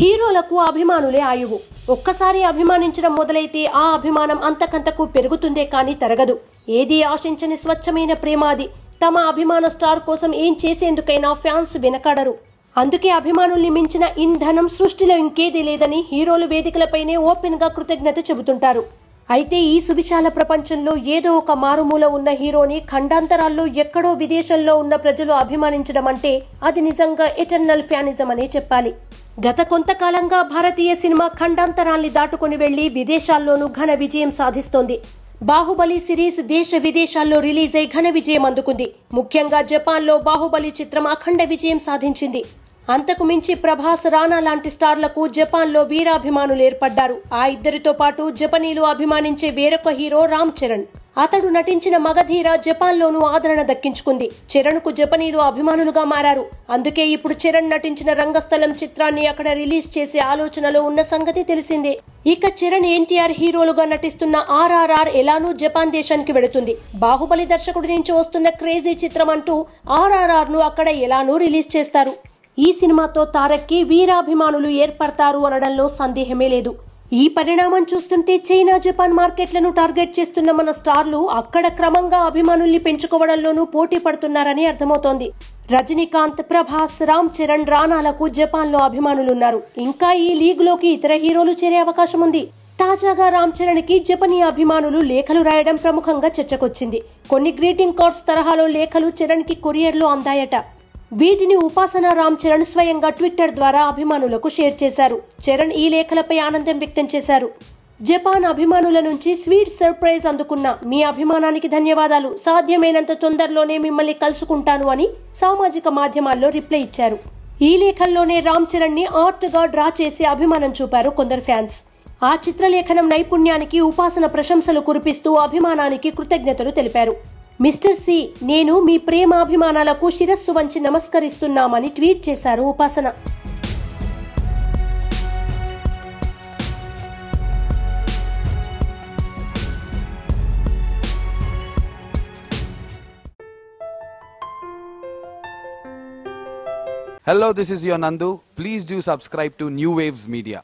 హీరోలకు అభిమానులే ఆయువు. ఒక్కసారి అభిమానించడం మొదలైతే ఆ అభిమానం అంతకంతకు పెరుగుతుందే కానీ తరగదు. ఏదీ ఆశించని స్వచ్ఛమైన ప్రేమ అది. తమ అభిమాన స్టార్ కోసం ఏం చేసేందుకైనా ఫ్యాన్స్ వెనకాడరు. అందుకే అభిమానుల్ని మించిన ఇంధనం సృష్టిలో ఇంకేదీ లేదని హీరోలు వేదికలపైనే ఓపెన్ గా కృతజ్ఞత చెబుతుంటారు. అయితే ఈ సువిశాల ప్రపంచంలో ఏదో ఒక మారుమూల ఉన్న హీరోని ఖండాంతరాల్లో ఎక్కడో విదేశంలో ఉన్న ప్రజలు అభిమానించడం అంటే అది నిజంగా ఎటర్నల్ ఫ్యానిజం అనే చెప్పాలి. గత కొంతకాలంగా భారతీయ సినిమా ఖండాంతరాల్ని దాటుకుని వెళ్లి విదేశాల్లోనూ ఘన విజయం సాధిస్తోంది. బాహుబలి సిరీస్ దేశ విదేశాల్లో రిలీజ్ అయి ఘన విజయం అందుకుంది. ముఖ్యంగా జపాన్లో బాహుబలి చిత్రం అఖండ విజయం సాధించింది. అంతకు మించి ప్రభాస్, రానా లాంటి స్టార్లకు జపాన్లో వీరాభిమానులు ఏర్పడ్డారు. ఆ ఇద్దరితో పాటు జపనీలు అభిమానించే వేరొక హీరో రామ్ చరణ్. అతడు నటించిన మగధీర జపాన్లోనూ ఆదరణ దక్కించుకుంది. చరణ్ కు జపనీలు అభిమానులుగా మారారు. అందుకే ఇప్పుడు చరణ్ నటించిన రంగస్థలం చిత్రాన్ని అక్కడ రిలీజ్ చేసే ఆలోచనలో ఉన్న సంగతి తెలిసిందే. ఇక చరణ్ ఎన్టీఆర్ హీరోలుగా నటిస్తున్న RRR ఎలానూ జపాన్ దేశానికి వెళుతుంది. బాహుబలి దర్శకుడి నుంచి వస్తున్న క్రేజీ చిత్రం అంటూ RRR ను అక్కడ ఎలానూ రిలీజ్ చేస్తారు. ఈ సినిమాతో తారక్కి వీరాభిమానులు ఏర్పడతారు అనడంలో సందేహమే లేదు. ఈ పరిణామం చూస్తుంటే చైనా, జపాన్ మార్కెట్లను టార్గెట్ చేస్తున్న మన స్టార్లు అక్కడ క్రమంగా అభిమానుల్ని పెంచుకోవడంలోనూ పోటీ పడుతున్నారని అర్థమవుతోంది. రజనీకాంత్, ప్రభాస్, రామ్ చరణ్, రానాలకు జపాన్లో అభిమానులున్నారు. ఇంకా ఈ లీగ్లోకి ఇతర హీరోలు చేరే అవకాశం ఉంది. తాజాగా రామ్ చరణ్ కి జపనీ అభిమానులు లేఖలు రాయడం ప్రముఖంగా చర్చకొచ్చింది. కొన్ని గ్రీటింగ్ కార్డ్స్ తరహాలో లేఖలు చరణ్ కి కొరియర్లో అందాయట. వీటిని ఉపాసన రామ్ చరణ్ స్వయంగా ట్విట్టర్ ద్వారా అభిమానులకు షేర్ చేశారు. చరణ్ ఈ లేఖలపై ఆనందం వ్యక్తం చేశారు. జపాన్ అభిమానుల నుంచి స్వీట్ సర్ప్రైజ్ అందుకున్న మీ అభిమానానికి ధన్యవాదాలు. సాధ్యమైనంత తొందరలోనే మిమ్మల్ని కలుసుకుంటాను అని సామాజిక మాధ్యమాల్లో రిప్లై ఇచ్చారు. ఈ లేఖల్లోనే రామ్ చరణ్ ని ఆర్ట్ గా డ్రా చేసి అభిమానం చూపారు కొందరు ఫ్యాన్స్. ఆ చిత్రలేఖనం నైపుణ్యానికి ఉపాసన ప్రశంసలు కురిపిస్తూ అభిమానానికి కృతజ్ఞతలు తెలిపారు. మిస్టర్ సి, నేను మీ ప్రేమాభిమానాలకు శిరస్సు వంచి నమస్కరిస్తున్నామని ట్వీట్ చేశారు ఉపాసన. Hello, this is your Nandu. Please do subscribe to New Waves Media.